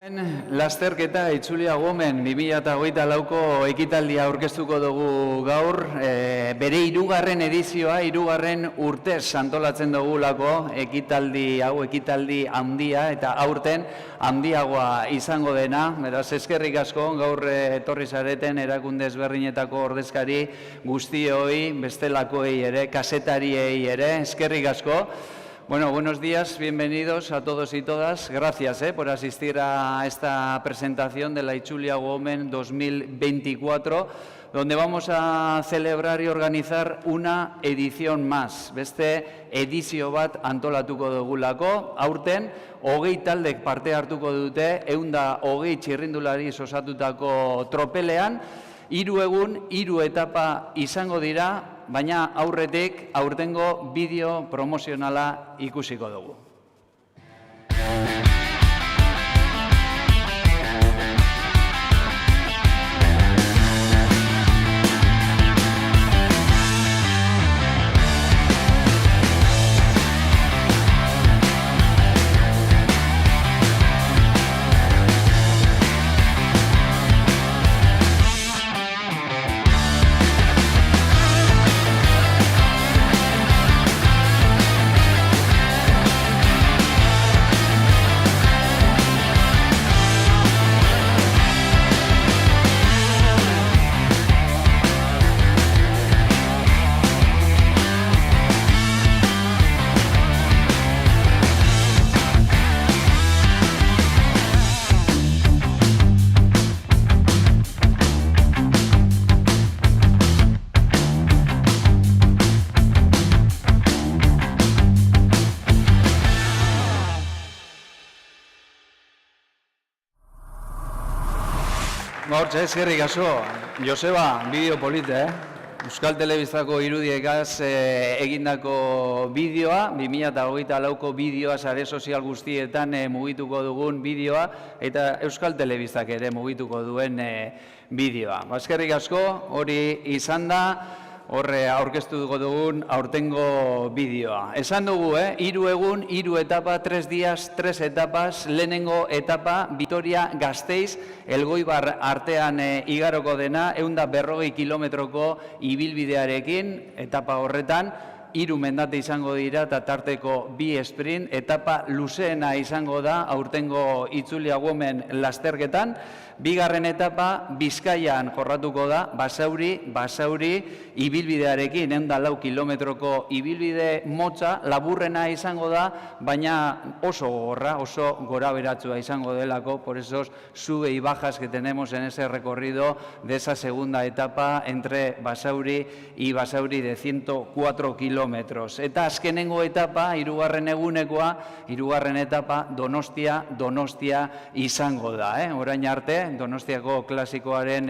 Lasterketa Itzulia Women 2024ko ekitaldia aurkeztuko dugu gaur. Bere hirugarren edizioa, hirugarren urtez antolatzen dugulako ekitaldi hau, ekitaldi handia eta aurten handiagoa izango dena. Beraz, eskerrik asko gaur etorri zareten erakunde ezberdinetako ordezkari guztioi, bestelakoei ere, kazetariei ere, eskerrik asko. Bueno, buenos días, bienvenidos a todos y todas. Gracias por asistir a esta presentación de la Itzulia Women 2024, donde vamos a celebrar y organizar una edición más. Beste edizio bat antolatuko dugulako, aurten, 20 taldek parte hartuko dute, 120 txirrindulari osatutako tropelean, 3 egun, 3 etapa izango dira, baina aurretik aurtengo bideo promozionala ikusiko dugu. Hortxe, eskerrik asko. Joseba, bideo polite, Euskal Telebistako irudiekaz egindako bideoa, 2024ko bideoa, sare sozial guztietan mugituko dugun bideoa, eta Euskal Telebistak ere mugituko duen bideoa. Eskerrik asko, hori izan da, horre aurkeztu dugun aurtengo bideoa. Esan dugu, 3 egun, 3 etapa, 3 días, 3 etapas, lehenengo etapa, Vitoria-Gasteiz, Elgoibar artean igaroko dena, 140 kilometroko ibilbidearekin, etapa horretan, 3 mendate izango dira eta tarteko 2 sprint, etapa luzeena izango da aurtengo Itzulia Women lasterketan. Bigarren etapa Bizkaian jorratuko da, Basauri ibilbidearekin, 104 kilometroko ibilbide motza, laburrena izango da, baina oso gogorra, oso gora beratzua izango delako, por esos sube y bajas que tenemos en ese recorrido de esa segunda etapa entre Basauri y Basauri de 104 kilómetros. Eta azkenengo etapa, 3. egunekoa, 3. etapa Donostia izango da. Orain arte, Donostiako klasikoaren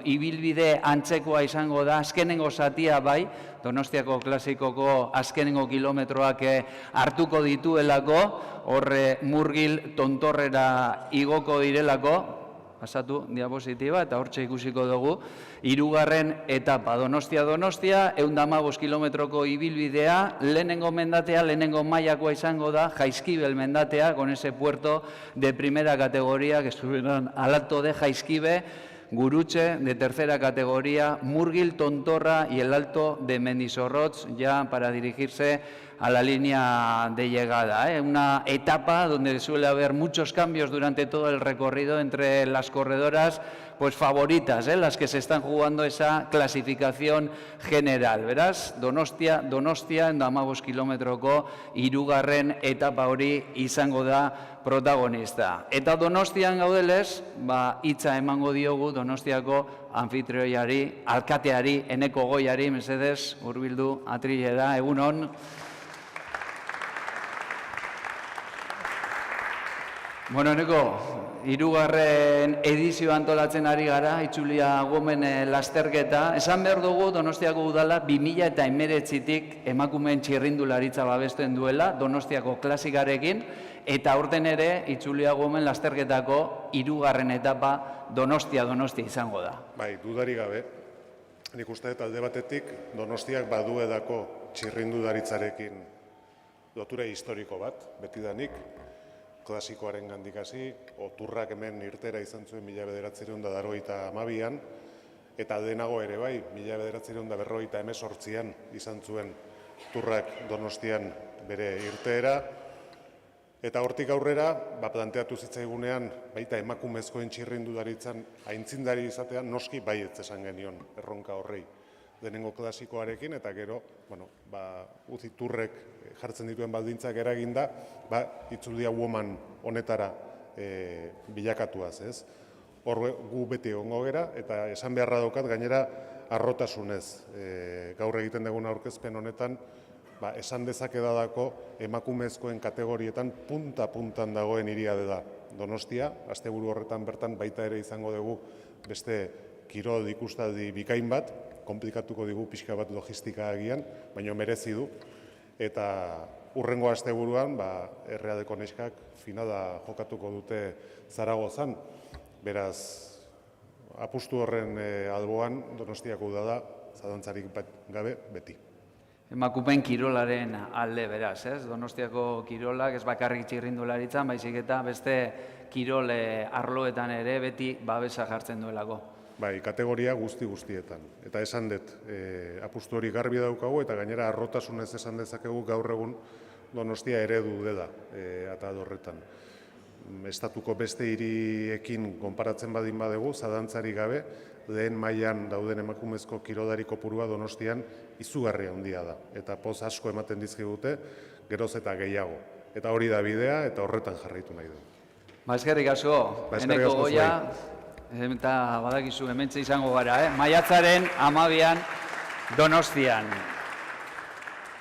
ibilbide antzekoa izango da, azkenengo zatia bai, Donostiako klasikoko azkenengo kilometroak hartuko dituelako, horre Murgil tontorrera igoko direlako, pasatu diapositiba eta hortxe ikusiko dugu, 3. etapa Donostia, 115 kilometroko ibilbidea, lehenengo mendatea, lehenengo mailakoa izango da, Jaizkibel mendatea, con ese puerto de primera categoría que estuvieron al alto de Jaizkibe, Gurutxe de tercera categoría, Murgil, Tontorra y el Alto de Mendizorrotz, ya para dirigirse a la línea de llegada. Una etapa donde suele haber muchos cambios durante todo el recorrido entre las corredoras favoritas, las que se están jugando esa clasificación general. Beraz, Donostia, 115 kilometroko 3. etapa hori izango da protagonista. Eta Donostian gaudelez, hitza emango diogu Donostiako anfitrioiari, alkateari, Eneko Goiari, mesedez, hurbildu atrilera, egunon. Bueno, Eneko, 3. edizio antolatzen ari gara, Itzulia Women lasterketa. Esan behar dugu Donostiako udala 2019tik emakumeen txirrindularitza babesten duela, Donostiako klasikarekin, eta aurten ere Itzulia Women lasterketako 3. etapa Donostia izango da. Bai, dudarik gabe. Nik uste alde batetik Donostiak baduedako txirrindularitzarekin lotura historiko bat, betidanik. klasikoaren gandik hasi, Turrak hemen irtera izan zuen 1982an, eta denago ere bai, 1958an izan zuen Turrak Donostian bere irteera, eta hortik aurrera, planteatu zitzaigunean, baita emakumezkoen txirrindularitzan aintzindari izatea, noski baietz esan genion erronka horrei. Denengo klasikoarekin, eta gero, Uzi Turrek jartzen dituen baldintzak eraginda, Itzulia Woman honetara bilakatuaz, ez? Hor gu beti egongo gera, eta esan beharra daukat, gainera, harrotasunez gaur egiten dugun aurkezpen honetan, esan dezakedadako emakumezkoen kategorietan punta-puntan dagoen hiria da Donostia. Asteburu horretan bertan baita ere izango dugu beste kirol ikustaldi bikain bat, komplikatuko digu pixka bat logistika agian, baina merezi du. Eta hurrengo asteburuan, Errealdeko neskak finala jokatuko dute Zaragozan. Beraz, apustu horren alboan Donostiako udala zalantzarik gabe beti. Emakumeen kirolaren alde, beraz, ez? Donostiako kirolak ez bakarrik txirrindularitzan, baizik eta beste kirol arloetan ere beti babesa jartzen duelako. Bai, kategoria guztietan. Eta esan dut, apustu hori garbi daukagu, eta gainera harrotasunez esan dezakegu gaur egun Donostia eredu dela atadorretan. Estatuko beste hiriekin konparatzen badin badugu, zalantzarik gabe, lehen mailan dauden emakumezko kirolari kopurua Donostian izugarria handia da. Eta poz asko ematen dizkigute, geroz eta gehiago. Eta hori da bidea, eta horretan jarraitu nahi du. Eskerrik asko, Eneko Goia, eta badakizu hementxe izango gara, maiatzaren 12an Donostian.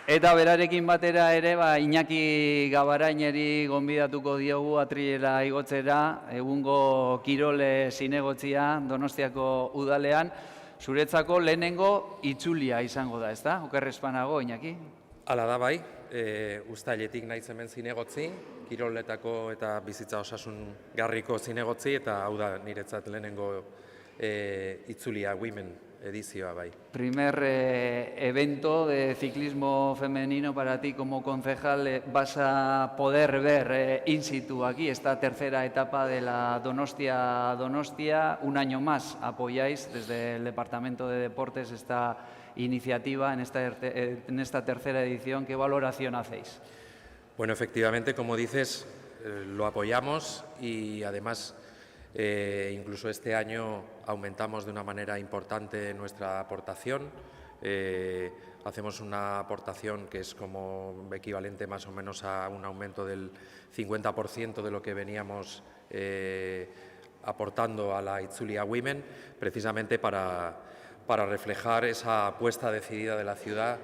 Eta berarekin batera ere, Iñaki Gabaraineri gonbidatuko diogu atrilera igotzera, egungo kirole zinegotzia Donostiako udalean, zuretzako lehenengo itzulia izango da, ezta? Okerrezpanago, Iñaki? Hala da bai, uztailetik naiz hemen zinegotzi, kiroletako eta bizitza osasun garriko zinegotzi, eta hau da niretzat lehenengo itzulia Women edizioa bai. Primer evento de ciclismo femenino para ti como concejal. Vas a poder ver in situ aquí esta tercera etapa de la Donostia. Un año más apoyáis desde el Departamento de Deportes esta iniciativa en esta tercera edición. ¿Qué valoración hacéis? Bueno, efectivamente, como dices, lo apoyamos y además incluso este año aumentamos de una manera importante nuestra aportación. Hacemos una aportación que es como equivalente más o menos a un aumento del 50% de lo que veníamos aportando a la Itzulia Women, precisamente para reflejar esa apuesta decidida de la ciudad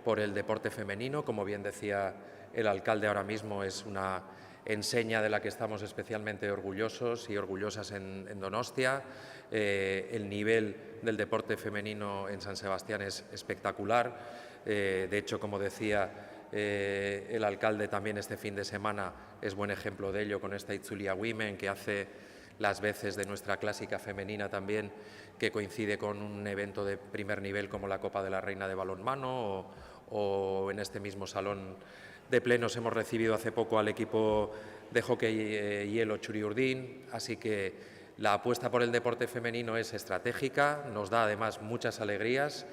por el deporte femenino. Como bien decía el alcalde, ahora mismo es una enseña de la que estamos especialmente orgullosos y orgullosas en Donostia. El nivel del deporte femenino en San Sebastián es espectacular. De hecho, como decía el alcalde también este fin de semana, es buen ejemplo de ello con esta Itzulia Women, que hace las veces de nuestra clásica femenina también, que coincide con un evento de primer nivel como la Copa de la Reina de Balonmano o en este mismo salón de plenos hemos recibido hace poco al equipo de hockey hielo Txuri-Urdin, así que la apuesta por el deporte femenino es estratégica, nos da además muchas alegrías,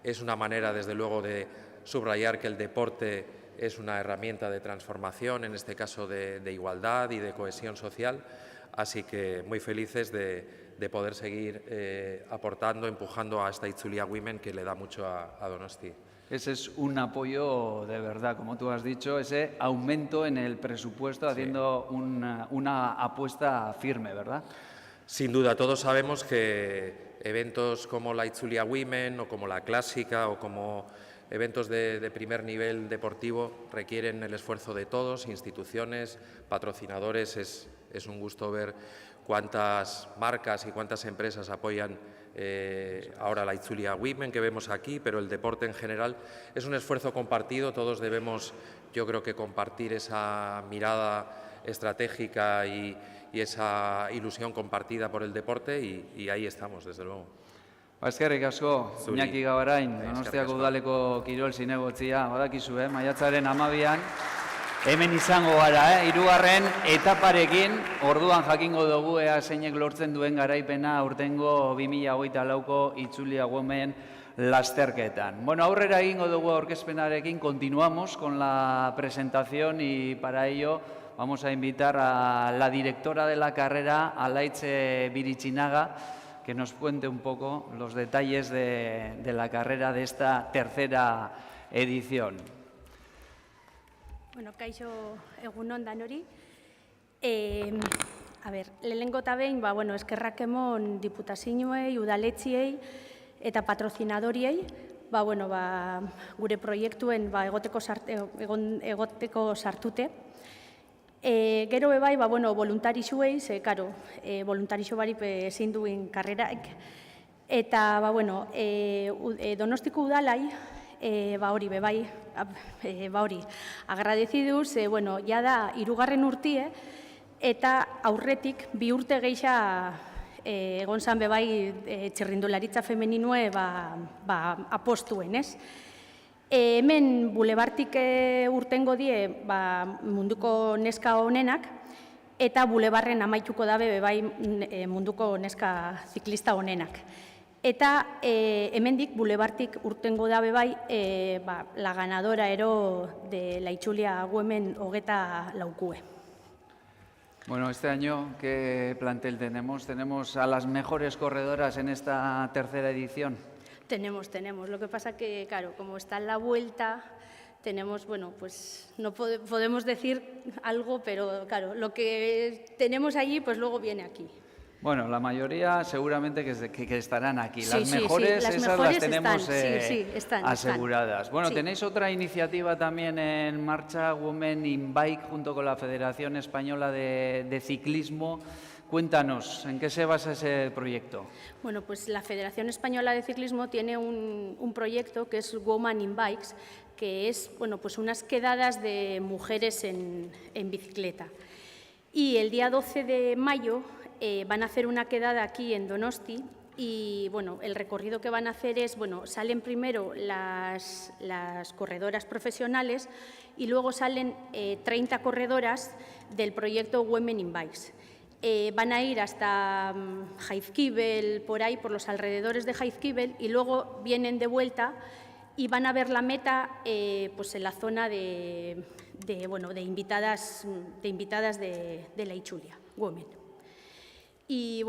es una manera desde luego de subrayar que el deporte es una herramienta de transformación, en este caso de igualdad y de cohesión social, así que muy felices de poder seguir aportando, empujando a esta Itzulia Women que le da mucho a Donosti. Ese es un apoyo de verdad, como tú has dicho, ese aumento en el presupuesto, haciendo una apuesta firme, ¿verdad? Sin duda, todos sabemos que eventos como la Itzulia Women o como la Clásica o como eventos de primer nivel deportivo requieren el esfuerzo de todos, instituciones, patrocinadores. Es un gusto ver cuántas marcas y cuántas empresas apoyan ahora la Itzulia Women que vemos aquí, pero el deporte en general es un esfuerzo compartido. Todos debemos, yo creo que compartir esa mirada estratégica y esa ilusión compartida por el deporte y ahí estamos, desde luego. Eskerrik asko, Iñaki Gabarain, Donostiako udaleko kirol zinegotzia, badakizu, maiatzaren 12an, Hemen izango gara, hirugarren etaparekin, orduan jakingo dugu ea zeinek lortzen duen garaipena aurtengo 2024ko Itzulia Women lasterketan. Bueno, aurrera egingo dugu aurkezpenarekin, continuamos con la presentación y para ello vamos a invitar a la directora de la carrera, Alaitz Biritzinaga, que nos cuente un poco los detalles de la carrera de esta tercera edición. Bueno, kaixo egunon danori. Lehenengo eta behin, eskerrak emon diputazioei, udaletxiei eta patrozinadoriei, gure proiektuen egoteko sartute. Gero bebai, voluntarixuei, ze, karo, voluntarixo barik ezin duen karreraik. Eta, Donostiko udalai, hori bebai, agradeziduz, ja da, 3. urtie, eta aurretik 2 urte geixa egon zan bebai txirrindularitza femeninue apostuen, ez? Hemen bulebartik urtengo die munduko neska honenak, eta bulebarren amaituko dabe bebai munduko neska ziklista honenak. Eta hemendik bulebartik urtengo dabe bai la ganadora ero de la Itzulia Women 24. Bueno, este año, ¿qué plantel tenemos? ¿Tenemos a las mejores corredoras en esta tercera edición? Tenemos. Lo que pasa que, claro, como está en la vuelta, tenemos, pues no podemos decir algo, pero claro, lo que tenemos allí, pues luego viene aquí. Bueno, la mayoría seguramente que estarán aquí. Las Sí, mejores, las esas mejores las tenemos están. aseguradas. Bueno, Sí. tenéis otra iniciativa también en marcha, Women in Bike, junto con la Federación Española de Ciclismo. Cuéntanos, ¿en qué se basa ese proyecto? Bueno, pues la Federación Española de Ciclismo tiene un proyecto que es Women in Bikes, que es, pues unas quedadas de mujeres en bicicleta. Y el día 12 de mayo van a hacer una quedada aquí en Donosti y, el recorrido que van a hacer es, salen primero las corredoras profesionales y luego salen 30 corredoras del proyecto Women in Bikes. Van a ir hasta Jaizkibel, por ahí, por los alrededores de Jaizkibel, y luego vienen de vuelta y van a ver la meta pues en la zona de invitadas de la Itzulia Women. Y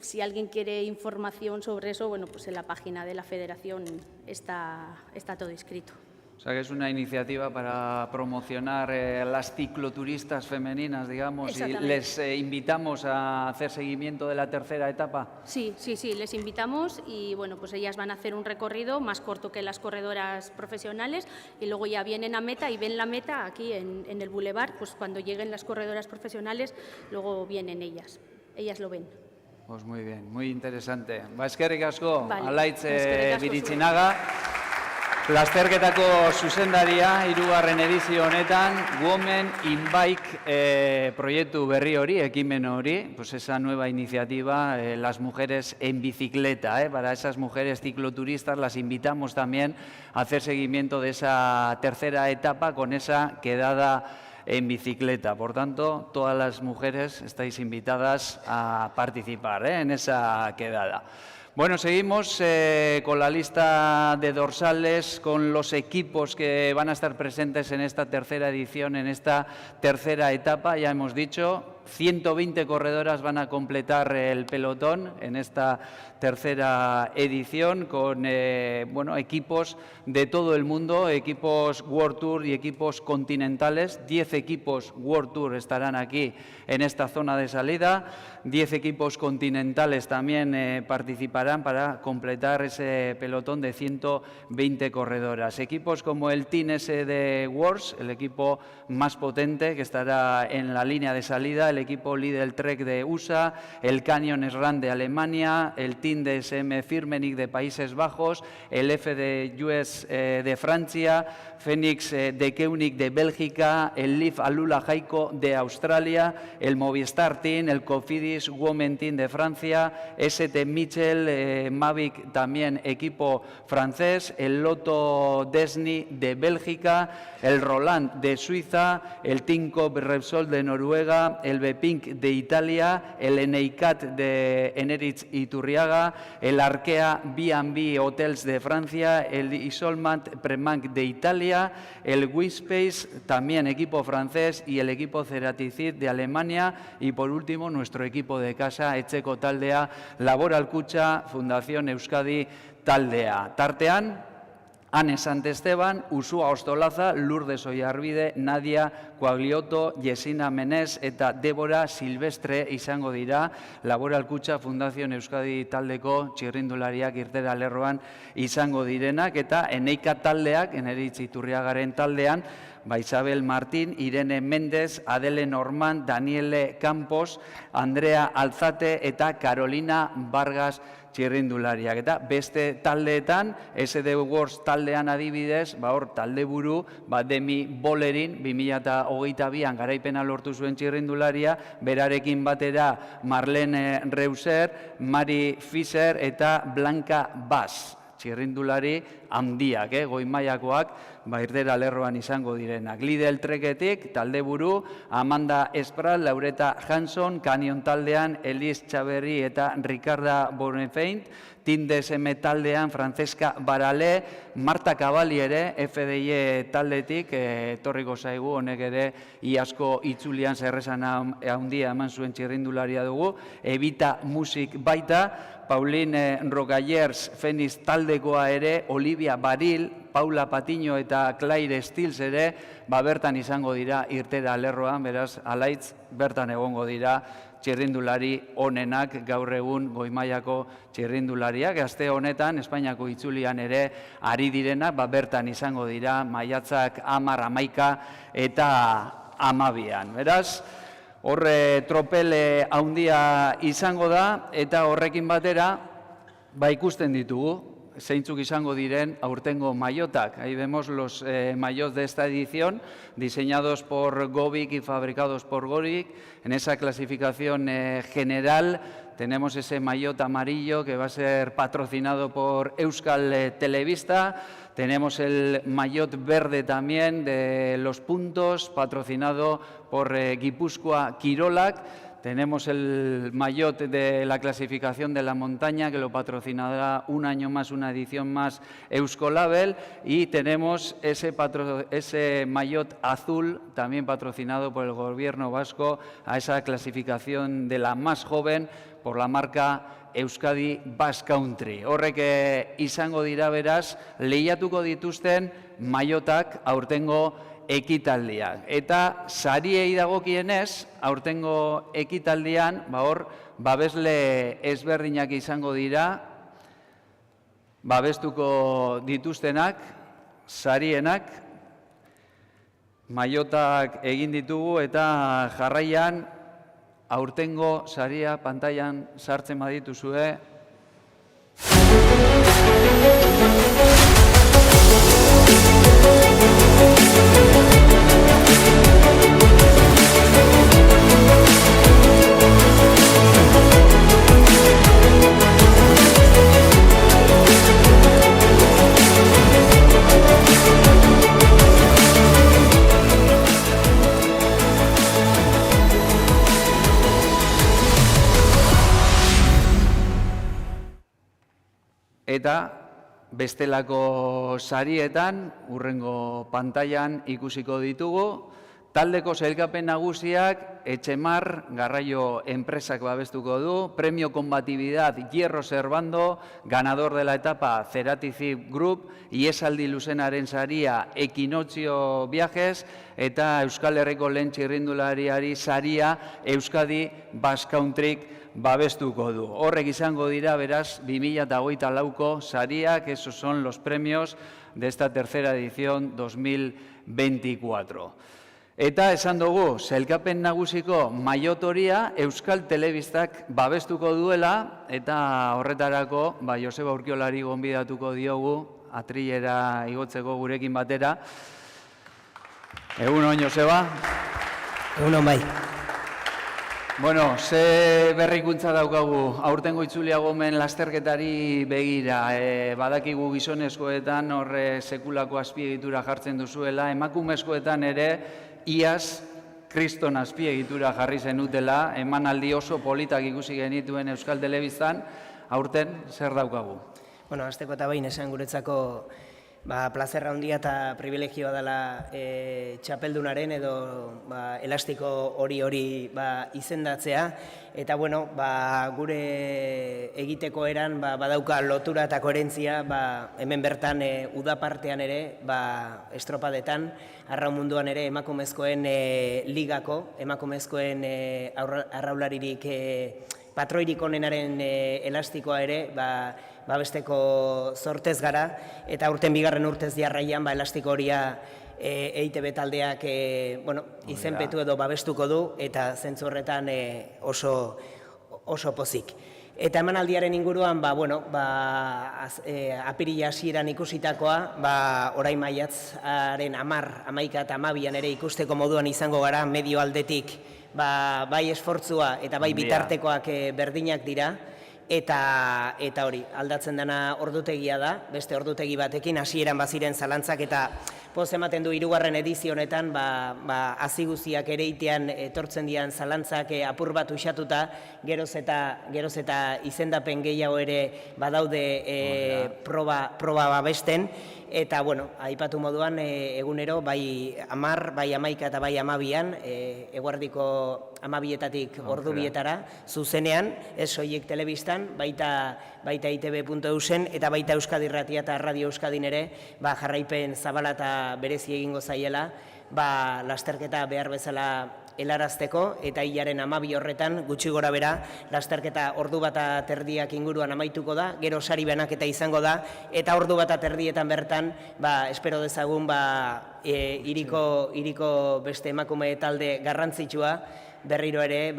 si alguien quiere información sobre eso, pues en la página de la Federación está todo escrito. O sea que es una iniciativa para promocionar las cicloturistas femeninas, digamos, y les invitamos a hacer seguimiento de la tercera etapa. Sí, les invitamos y pues ellas van a hacer un recorrido más corto que las corredoras profesionales y luego ya vienen a meta y ven la meta aquí en el Boulevard, pues cuando lleguen las corredoras profesionales, luego vienen ellas lo ven. Pues muy bien, muy interesante. Eskerrik asko, Vale. Alaitz Eskerrik asko Biritzinaga. Lasterketako zuzendaria, 3. edizio honetan, Women in Bike proiektu berri hori, ekimen hori, pues esa nueva iniciativa, las mujeres en bicicleta, para esas mujeres cicloturistas las invitamos también a hacer seguimiento de esa tercera etapa con esa quedada en bicicleta. Por tanto, todas las mujeres estáis invitadas a participar en esa quedada. Bueno, seguimos con la lista de dorsales, con los equipos que van a estar presentes en esta tercera edición, en esta tercera etapa. Ya hemos dicho, 120 corredoras van a completar el pelotón en esta tercera edición con equipos de todo el mundo, equipos World Tour y equipos continentales. 10 equipos World Tour estarán aquí en esta zona de salida, 10 equipos continentales también participarán para completar ese pelotón de 120 corredoras. Equipos como el Team SD Wars, el equipo más potente que estará en la línea de salida, el el equipo Lidl Trek de USA, el Canyon SRAM de Alemania, el Team DSM Firmenich de Países Bajos, el FDUS de Francia, Phoenix de Koenig de Bélgica, el Leaf Alula Jaico de Australia, el Movistar Team, el Cofidis Women Team de Francia, ST Mitchell, Mavic también equipo francés, el Lotto Desni de Bélgica, el Roland de Suiza, el Tinkoff Repsol de Noruega, el Bepink de Italia, el Eneicat de Eneritz Iturriaga, el Arkea B&B Hotels de Francia, el Isolmat Premanc de Italia, el WeSpace, también equipo francés, y el equipo Ceraticid de Alemania, y por último nuestro equipo de casa, Etxeko Taldea, Laboral Kutxa, Fundación Euskadi Taldea. Tartean, Ane Santesteban, Usua Ostolaza, Lourdes Oiarbide, Nadia Coagliotto, Yesina Menez eta Débora Silvestre izango dira Laboral Kutxa Fundación Euskadi taldeko txirrindulariak irtera lerroan izango direnak, eta Eneika taldeak, Eneritz Iturriagaren taldean, Isabel Martín, Irene Méndez, Adele Norman, Daniele Campos, Andrea Alzate eta Carolina Vargas txirrindulariak. Eta beste taldeetan, SD Wars taldean adibidez, hor talde buru, Demi Bolerin, 2022an garaipena lortu zuen txirrindularia, berarekin batera Marlene Reuser, Mari Fischer eta Blanca Bas. Txirrindulari handiak, goi mailakoak, irtera lerroan izango direnak. Lidl Treketik, talde buru, Amanda Espral, Laureta Hanson, Canyon taldean, Elis Txaberri eta Ricarda Bonefeint, Team DSM taldean, Francesca Barale, Marta Cavalli ere, FDI taldetik, etorriko zaigu, honek ere, iazko itzulian zerrezan handia eman zuen txirrindularia dugu, Evita Musik baita, Pauline Rogallers Feniz taldekoa ere, Olivia Baril, Paula Patiño eta Claire Stills ere, bertan izango dira irtera lerroan, beraz, alaitz bertan egongo dira txirrindulari onenak, gaur egun goimaiako txirrindulariak. Aste honetan, Espainiako itzulian ere ari direnak, bertan izango dira maiatzak 10, 11 eta 12an. Beraz, horre tropel handia izango da, eta horrekin batera, ikusten ditugu, zeintzuk izango diren aurtengo mayotak. Ahí vemos los mayots de esta edición, diseñados por Govic y fabricados por Govic. En esa clasificación general tenemos ese mayot amarillo que va a ser patrocinado por Euskal Telebista. Tenemos el mayot verde también de los puntos, patrocinado por Gipuzkoa Kirolak. Tenemos el maillot de la clasificación de la montaña, que lo patrocinará un año más, una edición más, Euskolabel. Y tenemos ese maillot azul, también patrocinado por el Gobierno vasco, a esa clasificación de la más joven por la marca Euskadi Basque Country. Horrek izango dira beraz, lehiatuko dituzten maillotak aurtengo ekitaldiak. Eta sariei dagokienez, aurtengo ekitaldian, hor, babesle ezberdinak izango dira, babestuko dituztenak, sarienak, maillotak egin ditugu, eta jarraian, aurtengo saria pantailan sartzen badituzue. Eta bestelako sarietan, hurrengo pantailan ikusiko ditugu, taldeko sailkapen nagusiak Etxemar garraio enpresak babestuko du, Premio Combatividad Hierro Servando, ganador de la etapa Ceraticid Group, Iesaldi Luzenaren saria Equinoccio Viajes, eta Euskal Herriko lehen txirrindulariari saria Euskadi Basque Country babestuko du. Horrek izango dira, beraz, 2024ko sariak, esos son los premios de esta tercera edición 2024. Eta esan dugu, sailkapen nagusiko maiotoria Euskal Telebistak babestuko duela, eta horretarako Joseba Urkiolari gonbidatuko diogu, atrilera igotzeko gurekin batera. Egun on, Joseba. Egun on, bai. Bueno, ze berrikuntza daukagu, aurtengo itzulia gomen lasterketari begira, badakigu gizonezkoetan horre sekulako azpiegitura jartzen duzuela, emakumezkoetan ere iaz kriston azpiegitura jarri zenutela, emanaldi oso politak ikusi genituen Euskal Telebistan, aurten zer daukagu? Bueno, hasteko eta behin esan guretzako plazerra handia eta privilegioa dela txapeldunaren edo elastiko hori izendatzea. Eta bueno, gure egiteko eran badauka lotura eta koherentzia hemen bertan udapartean ere, estropadetan, arraun munduan ere emakumezkoen ligako, emakumezkoen arraularirik patroirik onenaren elastikoa ere, babesteko zortez gara, eta urten bigarren urtez jarraian elastiko horia EITB taldeak izenpetu edo babestuko du, eta zentzu horretan oso pozik. Eta emanaldiaren inguruan, apirila hasieran ikusitakoa, orain maiatzaren 10, 11 eta 12an ere ikusteko moduan izango gara, medio aldetik, bai esfortzua eta bai bitartekoak berdinak dira, eta hori, aldatzen dena ordutegia da, beste ordutegi batekin, hasieran baziren zalantzak, eta poz ematen du 3. edizio honetan, aziguziak ereitean etortzen dian zalantzak apur bat usatuta, geroz eta izendapen gehiago ere badaude proba babesten, eta, aipatu moduan, egunero, bai 10, bai 11 eta bai 12an, eguerdiko 12etatik ordu bietara, zuzenean, ez soilik telebistan, baita ITB.eusen, eta baita Euskadi Irratia eta Radio Euskadin ere, jarraipen zabala eta berezi egingo zaiela, lasterketa behar bezala helarazteko, eta hilaren 12 horretan, gutxi gora bera, lasterketa ordu bat eta erdiak inguruan amaituko da, gero sari banaketa izango da, eta ordu bat eta erdietan bertan, espero dezagun, hiriko beste emakume talde garrantzitsua, berriro ere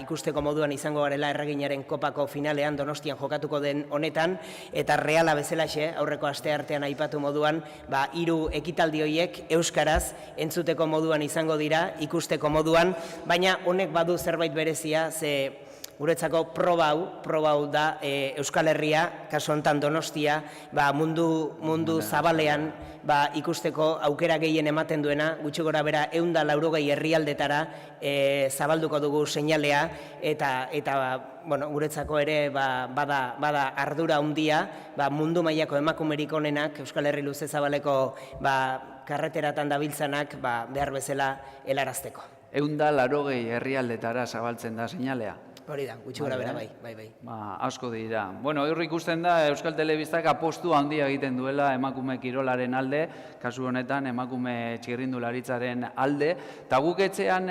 ikusteko moduan izango garela Erreginaren kopako finalean Donostian jokatuko den honetan, eta reala bezalaxe, aurreko asteartean aipatu moduan, 3 ekitaldi horiek euskaraz entzuteko moduan izango dira, ikusteko moduan, baina honek badu zerbait berezia, ze guretzako proba hau da Euskal Herria, kasu honetan Donostia, mundu zabalean ikusteko aukera gehien ematen duena, gutxi gora bera 180 herrialdetara zabalduko dugu seinalea, eta guretzako ere bada ardura handia, mundu mailako emakumerik onenak, Euskal Herri luze zabaleko karreteratan dabiltzanak behar bezala helarazteko. 180 herrialdetara zabaltzen da seinalea. Hori da, gutxi gora bera, bai. Asko dira. Hor ikusten da Euskal Telebistak apostu handia egiten duela emakume kirolaren alde, kasu honetan emakume txirrindularitzaren alde, eta guk etxean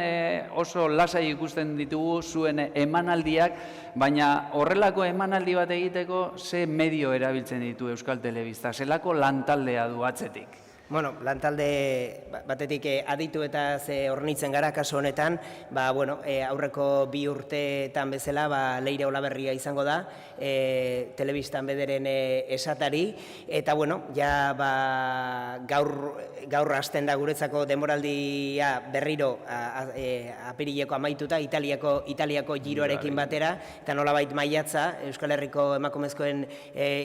oso lasai ikusten ditugu zuen emanaldiak, baina horrelako emanaldi bat egiteko ze medio erabiltzen ditu Euskal Telebista, zelako lantaldea du atzetik? Lantalde batetik aditu eta hornitzen gara kasu honetan, aurreko 2 urteetan bezala Leire Olaberria izango da, telebistan bederen esatari, eta gaur hasten da guretzako denboraldia berriro apirileko amaituta, Italiako giroarekin batera, eta nolabait maiatza, Euskal Herriko emakumezkoen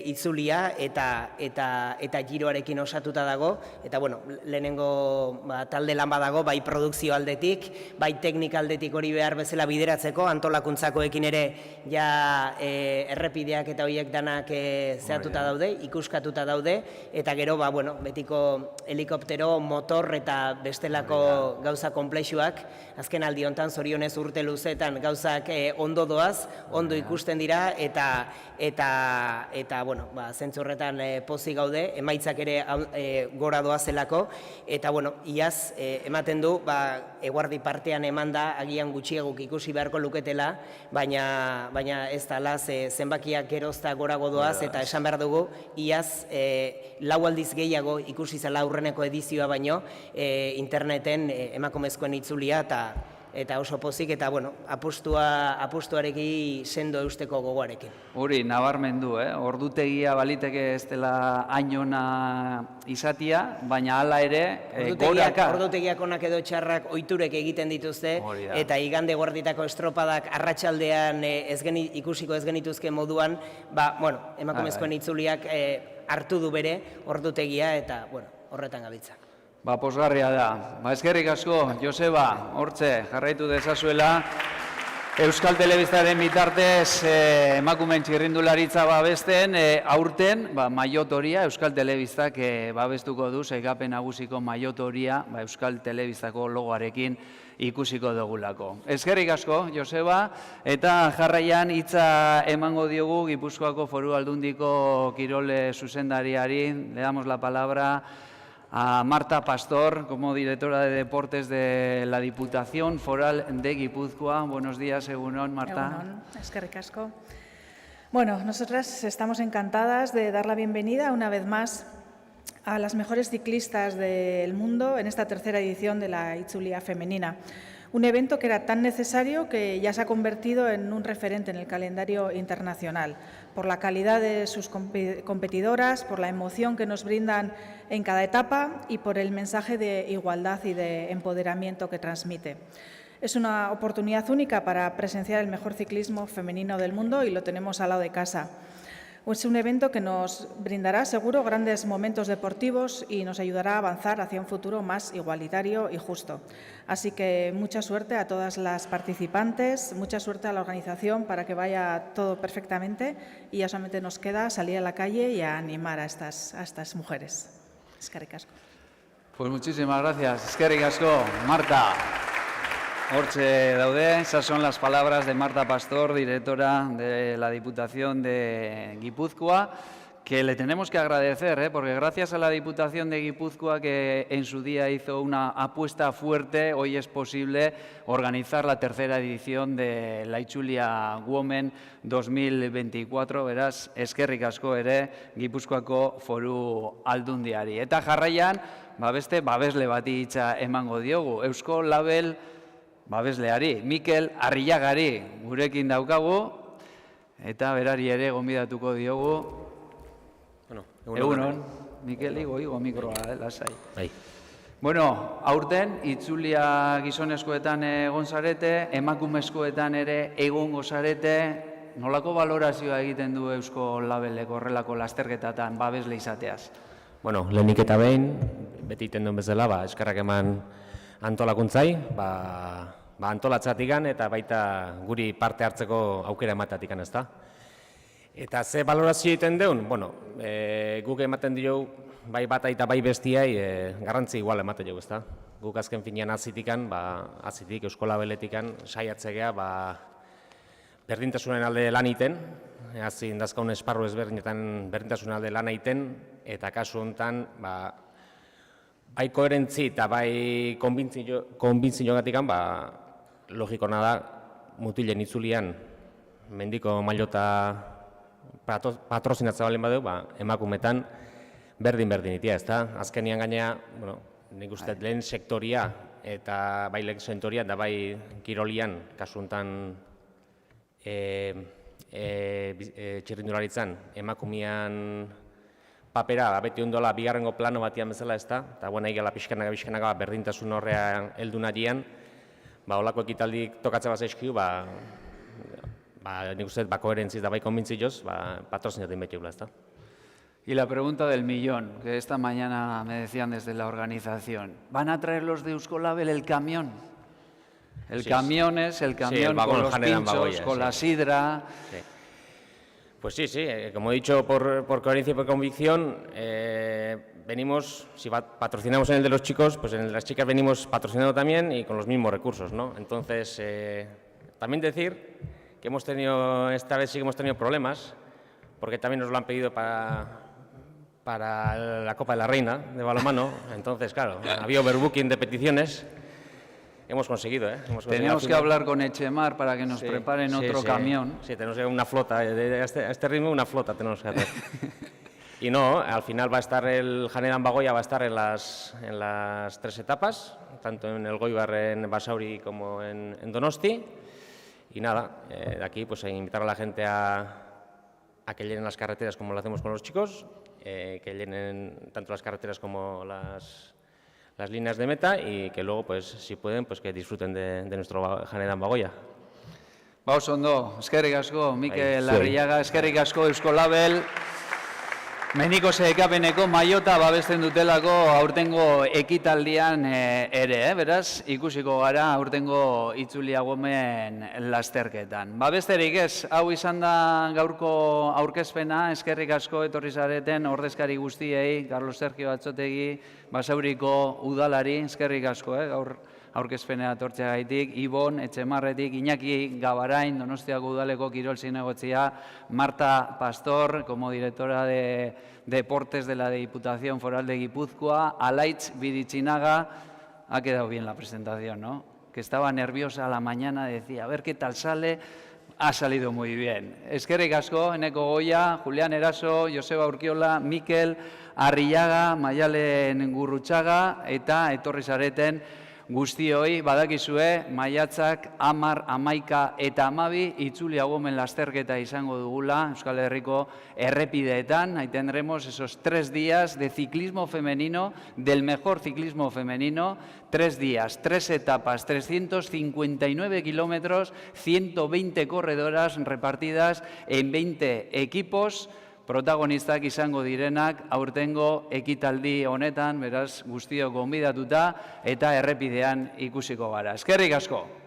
itzulia eta giroarekin osatuta dago, eta lehenengo talde lan badago, bai produkzio aldetik, bai teknika aldetik hori behar bezala bideratzeko, antolakuntzakoekin ere errepideak eta horiek danak zehatuta daude, ikuskatuta daude, eta gero betiko helikoptero, motor eta bestelako gauza konplexuak, azken aldi hontan zorionez urte luzeetan gauzak ondo doaz, ondo ikusten dira, eta zentzu horretan pozik gaude, emaitzak ere gora doa zelako, eta, bueno, iaz ematen du, eguerdi partean eman da, agian gutxiaguk ikusi beharko luketela, baina ez da, zenbakiak gerozta gorago doaz, eta esan behar dugu, iaz lau aldiz gehiago ikusi zela aurreneko edizioa baino, interneten emakumezkoen itzulia, eta oso pozik, eta, bueno, apustuarekin sendo eusteko gogoarekin. Hori, nabarmendu, ordutegia baliteke ez dela hainona izatia, baina hala ere, goraka. Ordutegiak onak edo txarrak ohiturek egiten dituzte, eta igande guarditako estropadak arratsaldean ikusiko ez genituzke moduan, emakumezkoen itzuliak hartu du bere ordutegia, eta, bueno, horretan gabiltza. Pozgarria da. Eskerrik asko, Joseba, hortze, jarraitu dezazuela. Euskal Telebistaren bitartez emakumeen txirrindularitza babesten, aurten maiotoria Euskal Telebistak babestuko du, sailkapen nagusiko maiotoria Euskal Telebistako logoarekin ikusiko dugulako. Eskerrik asko, Joseba, eta jarraian hitza emango diogu Gipuzkoako Foru Aldundiko kirol zuzendariari. Le damos la palabra a Marta Pastor, como directora de Deportes de la Diputación Foral de Guipúzcoa. Buenos días, Egunon, Marta. Egunon, eskerrik asko. Bueno, nosotras estamos encantadas de dar la bienvenida una vez más a las mejores ciclistas del mundo en esta tercera edición de la Itzulia femenina. Un evento que era tan necesario que ya se ha convertido en un referente en el calendario internacional, por la calidad de sus competidoras, por la emoción que nos brindan en cada etapa y por el mensaje de igualdad y de empoderamiento que transmite. Es una oportunidad única para presenciar el mejor ciclismo femenino del mundo y lo tenemos al lado de casa. Es un evento que nos brindará seguro grandes momentos deportivos y nos ayudará a avanzar hacia un futuro más igualitario y justo. Así que mucha suerte a todas las participantes, mucha suerte a la organización para que vaya todo perfectamente y ya solamente nos queda salir a la calle y a animar a estas mujeres. Eskerrik asko. Pues muchísimas gracias. Eskerrik asko, Marta. Hortxe daude, esas son las palabras de Marta Pastor, directora de la Diputación de Guipúzcoa, que le tenemos que agradecer, porque gracias a la Diputación de Guipúzcoa, que en su día hizo una apuesta fuerte, hoy es posible organizar la tercera edición de la Itzulia Women 2024, beraz, eskerrik asko ere Gipuzkoako Foru Aldundiari. Eta jarraian, beste babesle bati hitza emango diogu, Eusko Label babesleari, Mikel Arriagari gurekin daukagu, eta berari ere gonbidatuko diogu. Egunon, Mikel, igo mikroa, lasai. Bueno, aurten, Itzulia gizonezkoetan egon zarete, emakumezkoetan ere egongo zarete, nolako balorazioa egiten du Eusko Labelek horrelako lasterketatan babesle izateaz? Bueno, lehenik eta behin, beti iten duen bezala, eskerrak eman antolakuntzai, antolatzatikan eta baita guri parte hartzeko aukera ematatikan, ez da. Eta ze balorazio egiten deun? Bueno, guk ematen diogu, bai bata eta bai bestiai, garrantzi igual ematen dugu, ez da. Guk azken finean azitik, Eusko Labeletikan, saiatzegea, berdintasunen alde lan iten, hazi indazkaun esparru ezberdinetan berdintasunen alde lan egiten, eta kasu honetan, bai koherentzi eta bai konbintziogatik, logikona da mutilen itzulian mendiko mailota patrozinatza balen badeu, emakumetan berdin itia, ez da? Azkenian gainea, nik uste lehen sektoria eta bai lehen sektoria eta bai kirolian, kasu honetan txirrindularitzan emakumean papera, beti ondola bigarrengo plano batian bezala, ez da? Eta buena igela pixkanaka berdintasun horrean heldu nahian, holako ekitaldik tokatze bat zaizkiu, nik uste, koherentziz da bai konbintzioz, patrozinatzen betiugula, ez da? Y la pregunta del millón, que esta mañana me decían desde la organización, ¿van a traer los de Eusko Label el camión? El camión es el camión con los pinchos, con la sidra. Pues sí, como he dicho, por coherencia y por convicción, venimos, si patrocinamos en el de los chicos, pues en el de las chicas venimos patrocinando también y con los mismos recursos, ¿no? Entonces, también decir que esta vez sí que hemos tenido problemas, porque también nos lo han pedido para para la Copa de la Reina de balonmano. Entonces, claro, había overbooking de peticiones. Hemos conseguido, ¿eh? Tenemos que hablar con Echemar para que nos preparen otro camión. Sí, tenemos una flota, a este ritmo una flota tenemos que hacer. Y no, al final va a estar el Janedan Bagoia, va a estar en las 3 etapas, tanto en el Goibar, en Basauri como en Donosti. Y nada, de aquí pues invitar a la gente a que llenen las carreteras como lo hacemos con los chicos, que llenen tanto las carreteras como las líneas de meta y que luego, pues, si pueden, pues que disfruten de nuestro Janedan Bagoia. Ba, oso ondo, eskerrik asko, Mikel Arriaga, eskerrik asko Eusko Label. Meniko ekapeneko maiota babesten dutelako aurtengo ekitaldian ere, beraz, ikusiko gara aurtengo itzulia gomen lasterketan. Besterik ez, hau izan da gaurko aurkezpena, eskerrik asko etorri zareten ordezkari guztiei, Carlos Sergio Atzotegi, Basauriko udalari, eskerrik asko, gaur aurkezpenea etortzeagaitik, Ibon, Etxemarretik, Iñaki Gabarain, Donostiako udaleko kirol zinegotzia, Marta Pastor, como directora de Deportes de la Diputación Foral de Guipúzcoa, Alaitz Birichinaga, ha quedado bien la presentación, ¿no? Que estaba nerviosa a la mañana, decía, a ver qué tal sale, ha salido muy bien. Eskerrik asko, Eneko Goya, Julián Eraso, Joseba Urkiola, Mikel Arriaga, Maialen Gurrutxaga, eta etorri zareten guztioi, badakizue, maiatzak 10, 11 eta 12 itzulia gomen lasterketa izango dugula Euskal Herriko errepideetan. Ahí tendremos esos 3 días de ciclismo femenino, del mejor ciclismo femenino, 3 días, 3 etapas, 359 kilómetros, 120 corredoras repartidas en 20 equipos, protagonistak izango direnak aurtengo ekitaldi honetan, beraz, guztiok gonbidatuta eta errepidean ikusiko gara. Eskerrik asko!